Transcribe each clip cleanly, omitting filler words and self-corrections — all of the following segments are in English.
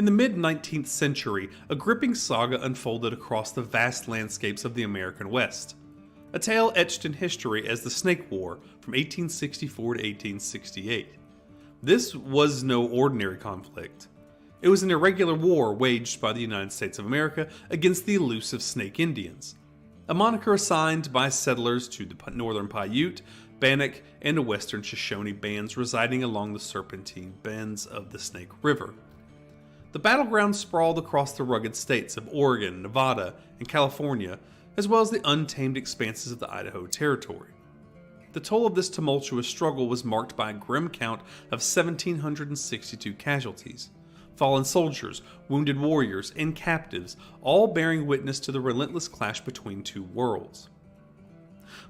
In the mid-19th century, a gripping saga unfolded across the vast landscapes of the American West. A tale etched in history as the Snake War from 1864 to 1868. This was no ordinary conflict. It was an irregular war waged by the United States of America against the elusive Snake Indians, a moniker assigned by settlers to the northern Paiute, Bannock, and the western Shoshone bands residing along the serpentine bends of the Snake River. The battleground sprawled across the rugged states of Oregon, Nevada, and California, as well as the untamed expanses of the Idaho Territory. The toll of this tumultuous struggle was marked by a grim count of 1,762 casualties. Fallen soldiers, wounded warriors, and captives, all bearing witness to the relentless clash between two worlds.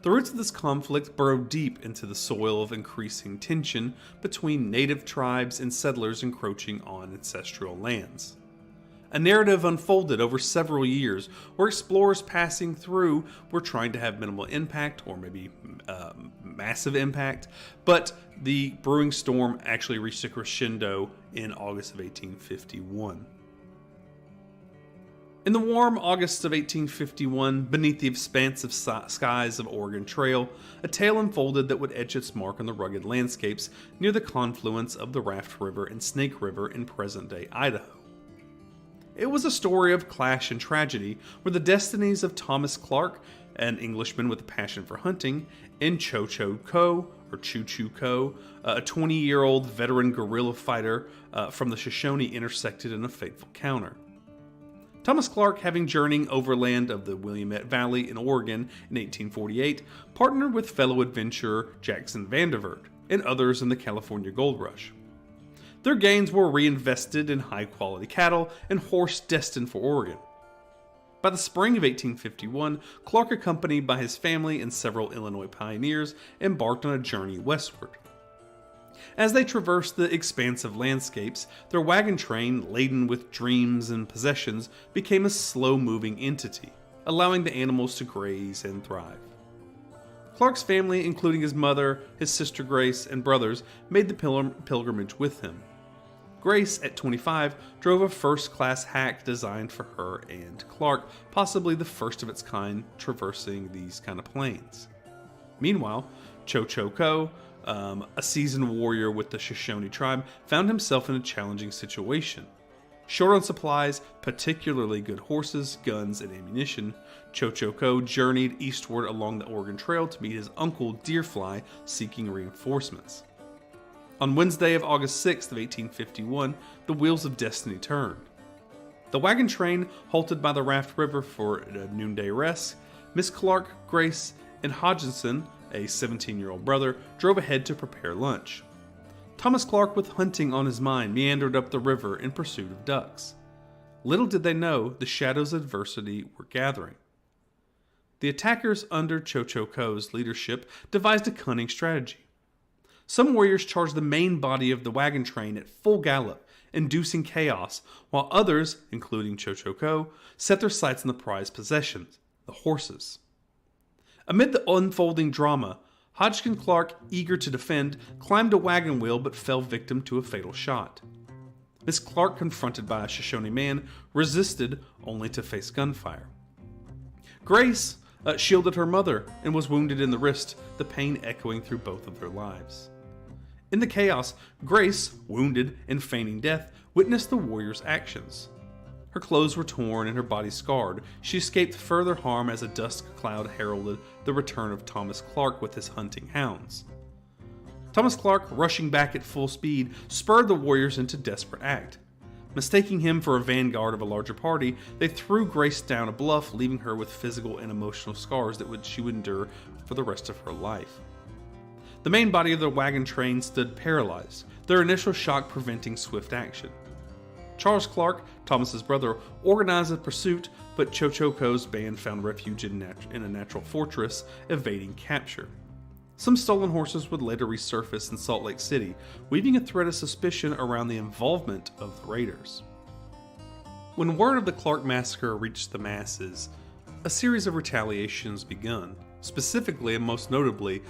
The roots of this conflict burrowed deep into the soil of increasing tension between native tribes and settlers encroaching on ancestral lands. A narrative unfolded over several years where explorers passing through were trying to have minimal impact, or maybe massive impact, but the brewing storm actually reached a crescendo in August of 1851. In the warm August of 1851, beneath the expansive skies of Oregon Trail, a tale unfolded that would etch its mark on the rugged landscapes near the confluence of the Raft River and Snake River in present-day Idaho. It was a story of clash and tragedy where the destinies of Thomas Clark, an Englishman with a passion for hunting, and Cho-Cho Ko, or Choo-Choo Ko, a 20-year-old veteran guerrilla fighter from the Shoshone, intersected in a fateful counter. Thomas Clark, having journeyed overland of the Willamette Valley in Oregon in 1848, partnered with fellow adventurer Jackson Vandervert and others in the California Gold Rush. Their gains were reinvested in high-quality cattle and horse destined for Oregon. By the spring of 1851, Clark, accompanied by his family and several Illinois pioneers, embarked on a journey westward. As they traversed the expansive landscapes, their wagon train, laden with dreams and possessions, became a slow-moving entity, allowing the animals to graze and thrive. Clark's family, including his mother, his sister Grace, and brothers, made the pilgrimage with him. Grace, at 25, drove a first-class hack designed for her and Clark, possibly the first of its kind traversing these kind of plains. Meanwhile, Cho-Cho Ko, a seasoned warrior with the Shoshone tribe, found himself in a challenging situation. Short on supplies, particularly good horses, guns, and ammunition, Cho-Cho Ko journeyed eastward along the Oregon Trail to meet his uncle Deerfly, seeking reinforcements. On Wednesday of August 6th of 1851, the wheels of destiny turned. The wagon train halted by the Raft River for a noonday rest. Miss Clark, Grace, and Hodgson, a 17-year-old brother, drove ahead to prepare lunch. Thomas Clark, with hunting on his mind, meandered up the river in pursuit of ducks. Little did they know the shadows of adversity were gathering. The attackers under Cho-Cho Ko's leadership devised a cunning strategy. Some warriors charged the main body of the wagon train at full gallop, inducing chaos, while others, including Cho-Cho Ko, set their sights on the prized possessions, the horses. Amid the unfolding drama, Hodgkin Clark, eager to defend, climbed a wagon wheel but fell victim to a fatal shot. Miss Clark, confronted by a Shoshone man, resisted only to face gunfire. Grace shielded her mother and was wounded in the wrist, the pain echoing through both of their lives. In the chaos, Grace, wounded and feigning death, witnessed the warrior's actions. Her clothes were torn and her body scarred. She escaped further harm as a dust cloud heralded the return of Thomas Clark with his hunting hounds. Thomas Clark, rushing back at full speed, spurred the warriors into desperate act. Mistaking him for a vanguard of a larger party, they threw Grace down a bluff, leaving her with physical and emotional scars that she would endure for the rest of her life. The main body of the wagon train stood paralyzed, their initial shock preventing swift action. Charles Clark, Thomas's brother, organized a pursuit, but Cho-Cho Ko's band found refuge in a natural fortress, evading capture. Some stolen horses would later resurface in Salt Lake City, weaving a thread of suspicion around the involvement of the raiders. When word of the Clark massacre reached the masses, a series of retaliations begun, specifically and most notably,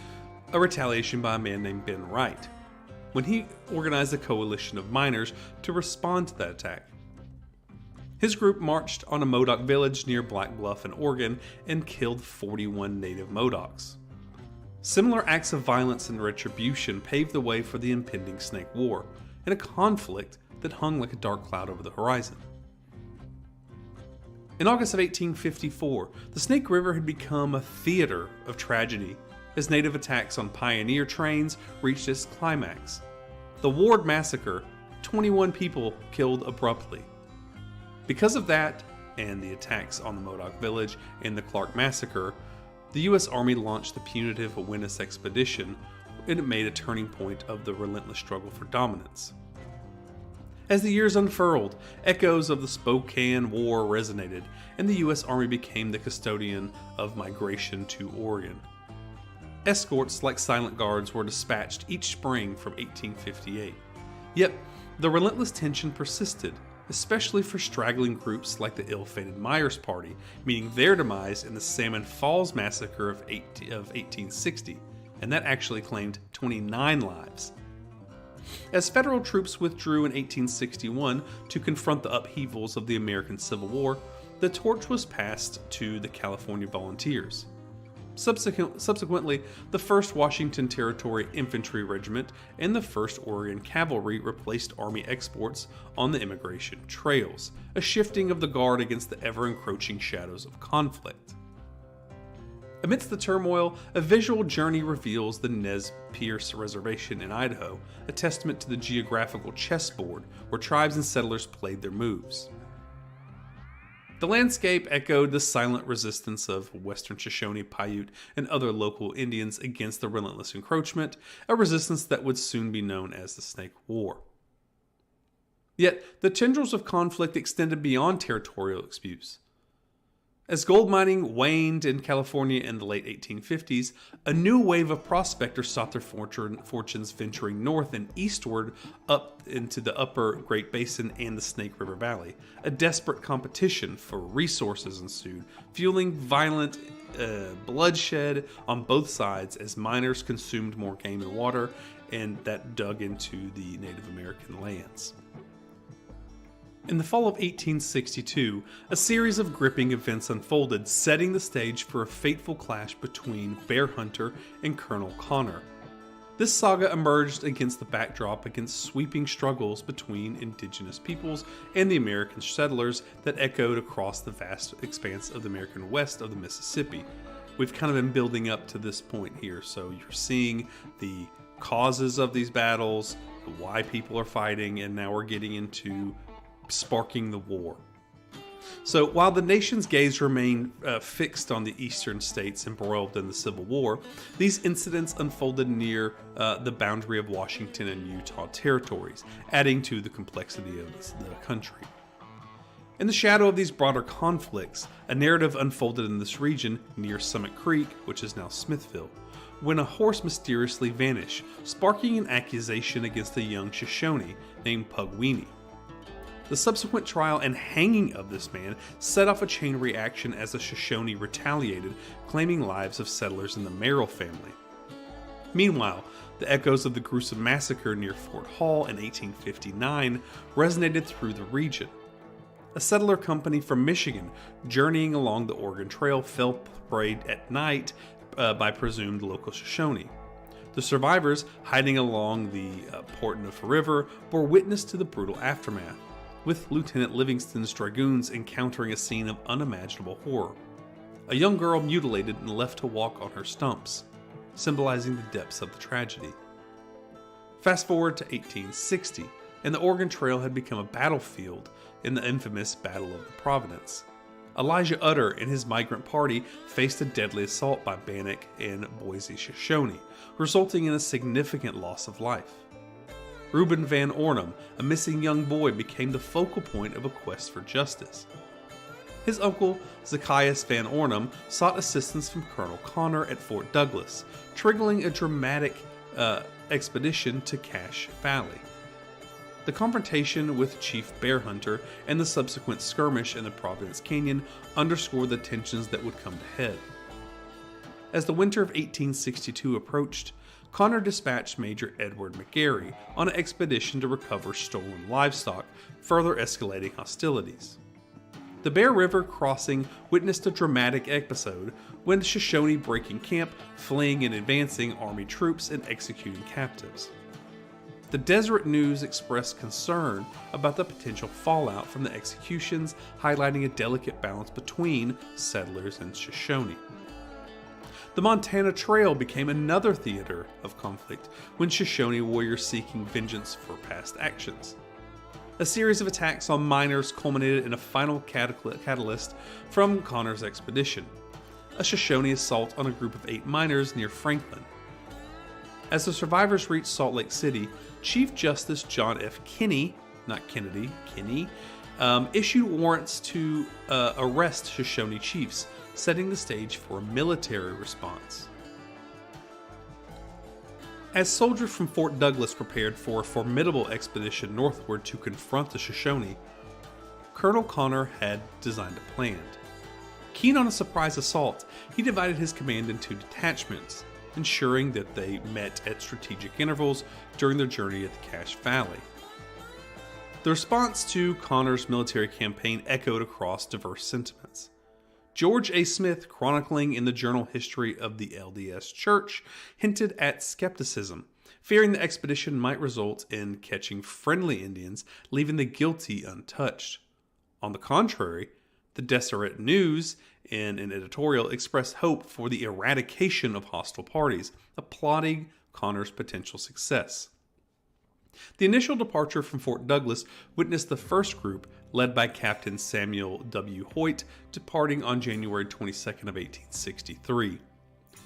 a retaliation by a man named Ben Wright, when he organized a coalition of miners to respond to that attack. His group marched on a Modoc village near Black Bluff in Oregon and killed 41 native Modocs. Similar acts of violence and retribution paved the way for the impending Snake War, and a conflict that hung like a dark cloud over the horizon. In August of 1854, the Snake River had become a theater of tragedy as native attacks on pioneer trains reached its climax. The Ward Massacre, 21 people killed abruptly. Because of that, and the attacks on the Modoc Village and the Clark Massacre, the U.S. Army launched the punitive Owyhee Expedition, and it made a turning point of the relentless struggle for dominance. As the years unfurled, echoes of the Spokane War resonated, and the U.S. Army became the custodian of migration to Oregon. Escorts like Silent Guards were dispatched each spring from 1858. Yet, the relentless tension persisted, especially for straggling groups like the ill-fated Myers Party, meeting their demise in the Salmon Falls Massacre of 1860, and that actually claimed 29 lives. As federal troops withdrew in 1861 to confront the upheavals of the American Civil War, the torch was passed to the California Volunteers. Subsequently, the 1st Washington Territory Infantry Regiment and the 1st Oregon Cavalry replaced Army exports on the immigration trails, a shifting of the guard against the ever-encroaching shadows of conflict. Amidst the turmoil, a visual journey reveals the Nez Perce Reservation in Idaho, a testament to the geographical chessboard where tribes and settlers played their moves. The landscape echoed the silent resistance of Western Shoshone, Paiute, and other local Indians against the relentless encroachment, a resistance that would soon be known as the Snake War. Yet, the tendrils of conflict extended beyond territorial disputes. As gold mining waned in California in the late 1850s, a new wave of prospectors sought their fortunes venturing north and eastward up into the upper Great Basin and the Snake River Valley. A desperate competition for resources ensued, fueling violent bloodshed on both sides as miners consumed more game and water, and that dug into the Native American lands. In the fall of 1862, a series of gripping events unfolded, setting the stage for a fateful clash between Bear Hunter and Colonel Connor. This saga emerged against the backdrop against sweeping struggles between indigenous peoples and the American settlers that echoed across the vast expanse of the American west of the Mississippi. We've kind of been building up to this point here, so you're seeing the causes of these battles, why people are fighting, and now we're getting into sparking the war. So while the nation's gaze remained fixed on the eastern states embroiled in the Civil War, these incidents unfolded near the boundary of Washington and Utah territories, adding to the complexity of the country. In the shadow of these broader conflicts, a narrative unfolded in this region near Summit Creek, which is now Smithville, when a horse mysteriously vanished, sparking an accusation against a young Shoshone named Pugweenie. The subsequent trial and hanging of this man set off a chain reaction as the Shoshone retaliated, claiming lives of settlers in the Merrill family. Meanwhile, the echoes of the gruesome massacre near Fort Hall in 1859 resonated through the region. A settler company from Michigan, journeying along the Oregon Trail, fell prey at night by presumed local Shoshone. The survivors, hiding along the Portneuf River, bore witness to the brutal aftermath, with Lieutenant Livingston's dragoons encountering a scene of unimaginable horror. A young girl mutilated and left to walk on her stumps, symbolizing the depths of the tragedy. Fast forward to 1860, and the Oregon Trail had become a battlefield in the infamous Battle of the Providence. Elijah Utter and his migrant party faced a deadly assault by Bannock and Boise Shoshone, resulting in a significant loss of life. Reuben Van Ornum, a missing young boy, became the focal point of a quest for justice. His uncle, Zacchaeus Van Ornum, sought assistance from Colonel Connor at Fort Douglas, triggering a dramatic expedition to Cache Valley. The confrontation with Chief Bear Hunter and the subsequent skirmish in the Providence Canyon underscored the tensions that would come to head. As the winter of 1862 approached, Connor dispatched Major Edward McGarry on an expedition to recover stolen livestock, further escalating hostilities. The Bear River crossing witnessed a dramatic episode when the Shoshone breaking camp, fleeing and advancing Army troops, and executing captives. The Deseret News expressed concern about the potential fallout from the executions, highlighting a delicate balance between settlers and Shoshone. The Montana Trail became another theater of conflict when Shoshone warriors seeking vengeance for past actions. A series of attacks on miners culminated in a final catalyst from Connor's expedition, a Shoshone assault on a group of 8 miners near Franklin. As the survivors reached Salt Lake City, Chief Justice John F. Kinney, not Kennedy, Kinney, issued warrants to arrest Shoshone chiefs, setting the stage for a military response. As soldiers from Fort Douglas prepared for a formidable expedition northward to confront the Shoshone, Colonel Connor had designed a plan. Keen on a surprise assault, he divided his command into detachments, ensuring that they met at strategic intervals during their journey at the Cache Valley. The response to Connor's military campaign echoed across diverse sentiments. George A. Smith, chronicling in the journal History of the LDS Church, hinted at skepticism, fearing the expedition might result in catching friendly Indians, leaving the guilty untouched. On the contrary, the Deseret News, in an editorial, expressed hope for the eradication of hostile parties, applauding Connor's potential success. The initial departure from Fort Douglas witnessed the first group, led by Captain Samuel W. Hoyt, departing on January 22nd of 1863.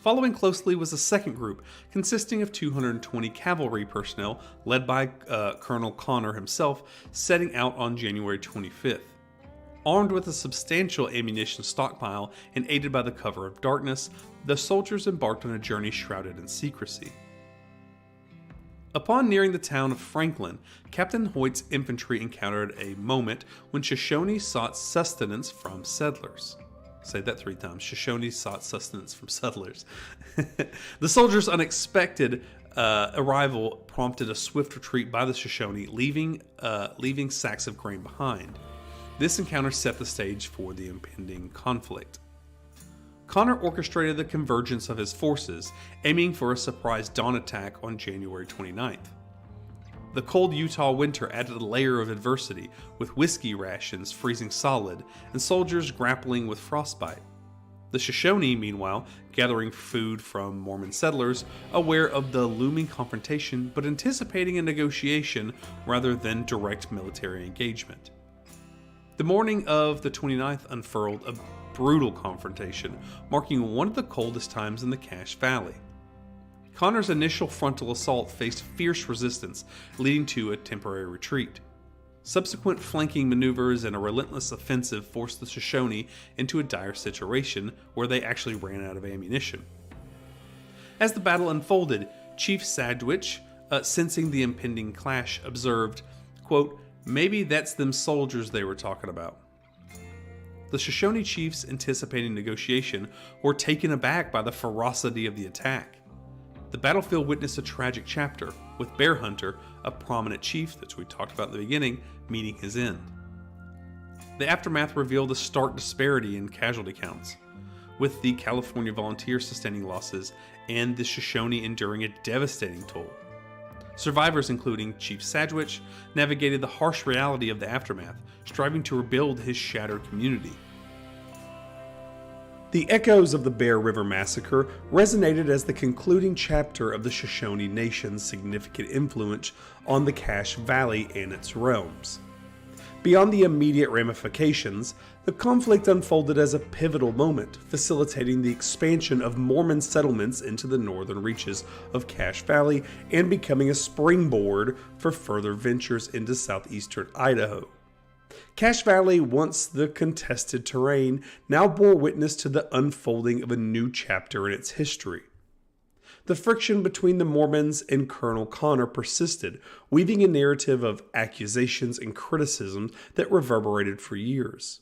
Following closely was a second group, consisting of 220 cavalry personnel, led by Colonel Connor himself, setting out on January 25th. Armed with a substantial ammunition stockpile and aided by the cover of darkness, the soldiers embarked on a journey shrouded in secrecy. Upon nearing the town of Franklin, Captain Hoyt's infantry encountered a moment when Shoshone sought sustenance from settlers. Say that 3 times. Shoshone sought sustenance from settlers. The soldiers' unexpected arrival prompted a swift retreat by the Shoshone, leaving sacks of grain behind. This encounter set the stage for the impending conflict. Connor orchestrated the convergence of his forces, aiming for a surprise dawn attack on January 29th. The cold Utah winter added a layer of adversity, with whiskey rations freezing solid and soldiers grappling with frostbite. The Shoshone, meanwhile, gathering food from Mormon settlers, aware of the looming confrontation but anticipating a negotiation rather than direct military engagement. The morning of the 29th unfurled a brutal confrontation, marking one of the coldest times in the Cache Valley. Connor's initial frontal assault faced fierce resistance, leading to a temporary retreat. Subsequent flanking maneuvers and a relentless offensive forced the Shoshone into a dire situation where they actually ran out of ammunition. As the battle unfolded, Chief Sandwich, sensing the impending clash, observed, quote, "Maybe that's them soldiers they were talking about." The Shoshone chiefs, anticipating negotiation, were taken aback by the ferocity of the attack. The battlefield witnessed a tragic chapter, with Bear Hunter, a prominent chief that we talked about at the beginning, meeting his end. The aftermath revealed a stark disparity in casualty counts, with the California Volunteers sustaining losses and the Shoshone enduring a devastating toll. Survivors, including Chief Sandwich, navigated the harsh reality of the aftermath, striving to rebuild his shattered community. The echoes of the Bear River Massacre resonated as the concluding chapter of the Shoshone Nation's significant influence on the Cache Valley and its realms. Beyond the immediate ramifications, the conflict unfolded as a pivotal moment, facilitating the expansion of Mormon settlements into the northern reaches of Cache Valley and becoming a springboard for further ventures into southeastern Idaho. Cache Valley, once the contested terrain, now bore witness to the unfolding of a new chapter in its history. The friction between the Mormons and Colonel Connor persisted, weaving a narrative of accusations and criticisms that reverberated for years.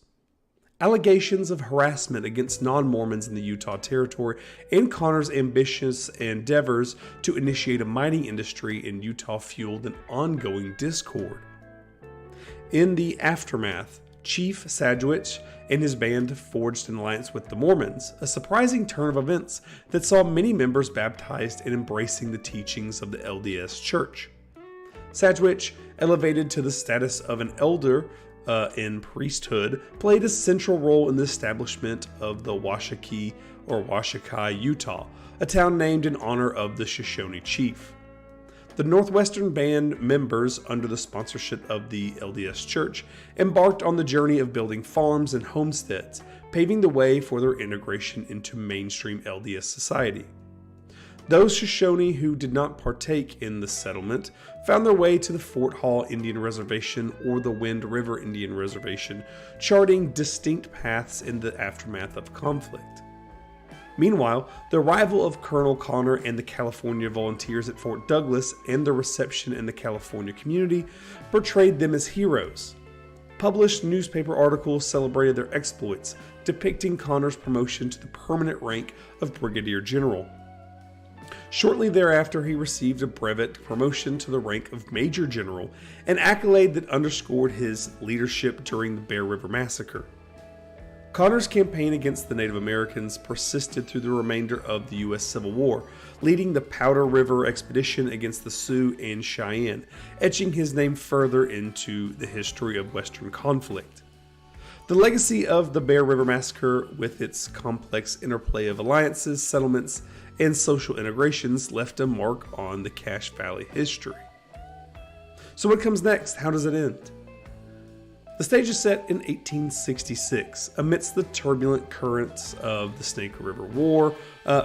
Allegations of harassment against non-Mormons in the Utah Territory and Connor's ambitious endeavors to initiate a mining industry in Utah fueled an ongoing discord. In the aftermath, Chief Sedgwick and his band forged an alliance with the Mormons, a surprising turn of events that saw many members baptized and embracing the teachings of the LDS Church. Sedgwick, elevated to the status of an elder in priesthood, played a central role in the establishment of the Washakie or Washakie, Utah, a town named in honor of the Shoshone chief. The Northwestern Band members, under the sponsorship of the LDS Church, embarked on the journey of building farms and homesteads, paving the way for their integration into mainstream LDS society. Those Shoshone who did not partake in the settlement found their way to the Fort Hall Indian Reservation or the Wind River Indian Reservation, charting distinct paths in the aftermath of conflict. Meanwhile, the arrival of Colonel Connor and the California volunteers at Fort Douglas and their reception in the California community portrayed them as heroes. Published newspaper articles celebrated their exploits, depicting Connor's promotion to the permanent rank of Brigadier General. Shortly thereafter, he received a brevet promotion to the rank of Major General, an accolade that underscored his leadership during the Bear River Massacre. Connor's campaign against the Native Americans persisted through the remainder of the U.S. Civil War, leading the Powder River expedition against the Sioux and Cheyenne, etching his name further into the history of Western conflict. The legacy of the Bear River Massacre, with its complex interplay of alliances, settlements, and social integrations, left a mark on the Cache Valley history. So what comes next? How does it end? The stage is set in 1866, amidst the turbulent currents of the Snake River War,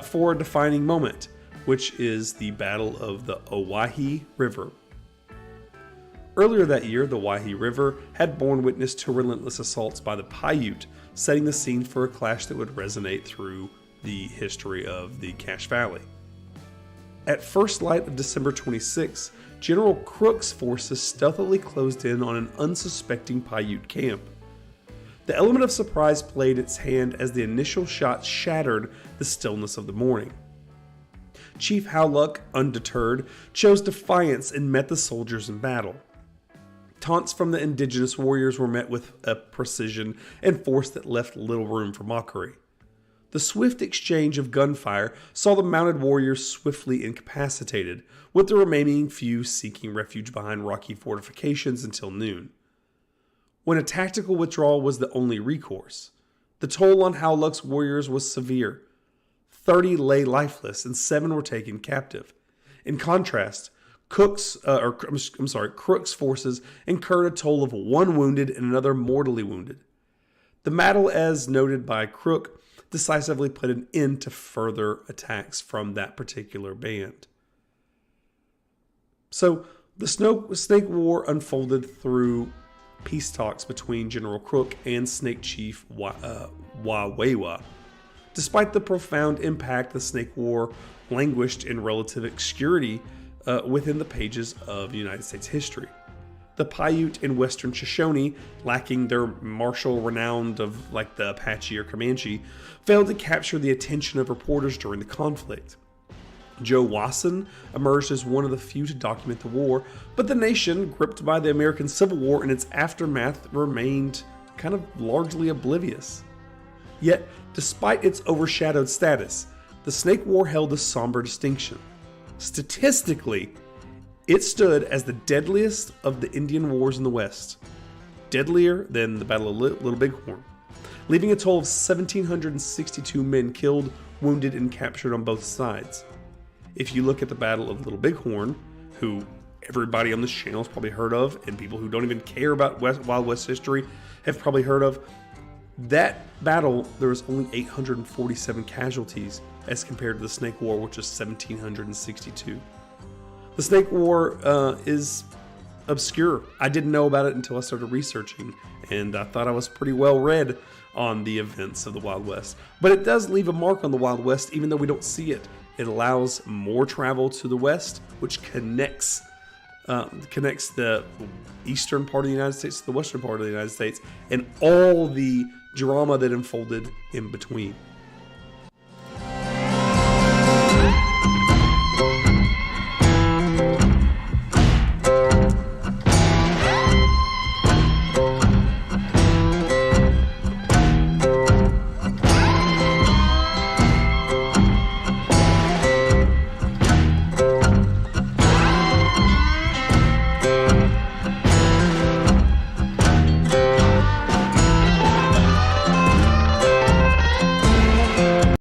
for a defining moment, which is the Battle of the Owyhee River. Earlier that year, the Owyhee River had borne witness to relentless assaults by the Paiute, setting the scene for a clash that would resonate through the history of the Cache Valley. At first light of December 26, General Crook's forces stealthily closed in on an unsuspecting Paiute camp. The element of surprise played its hand as the initial shots shattered the stillness of the morning. Chief Howluck, undeterred, chose defiance and met the soldiers in battle. Taunts from the indigenous warriors were met with a precision and force that left little room for mockery. The swift exchange of gunfire saw the mounted warriors swiftly incapacitated, with the remaining few seeking refuge behind rocky fortifications until noon. When a tactical withdrawal was the only recourse, the toll on Howluck's warriors was severe. 30 lay lifeless and 7 were taken captive. In contrast, Crook's forces incurred a toll of 1 wounded and another mortally wounded. The battle, as noted by Crook, decisively put an end to further attacks from that particular band. So the Snake War unfolded through peace talks between General Crook and Snake Chief Wawewa. Despite the profound impact, the Snake War languished in relative obscurity within the pages of United States history. The Paiute and Western Shoshone, lacking their martial renown of like the Apache or Comanche, failed to capture the attention of reporters during the conflict. Joe Wasson emerged as one of the few to document the war, but the nation, gripped by the American Civil War and its aftermath, remained kind of largely oblivious. Yet, despite its overshadowed status, the Snake War held a somber distinction. Statistically, it stood as the deadliest of the Indian wars in the West, deadlier than the Battle of Little Bighorn, leaving a toll of 1,762 men killed, wounded, and captured on both sides. If you look at the Battle of Little Bighorn, who everybody on this channel has probably heard of, and people who don't even care about Wild West history have probably heard of, that battle, there was only 847 casualties as compared to the Snake War, which was 1,762. The Snake War is obscure. I didn't know about it until I started researching, and I thought I was pretty well read on the events of the Wild West. But it does leave a mark on the Wild West, even though we don't see it. It allows more travel to the west, which connects the eastern part of the United States to the western part of the United States, and all the drama that unfolded in between.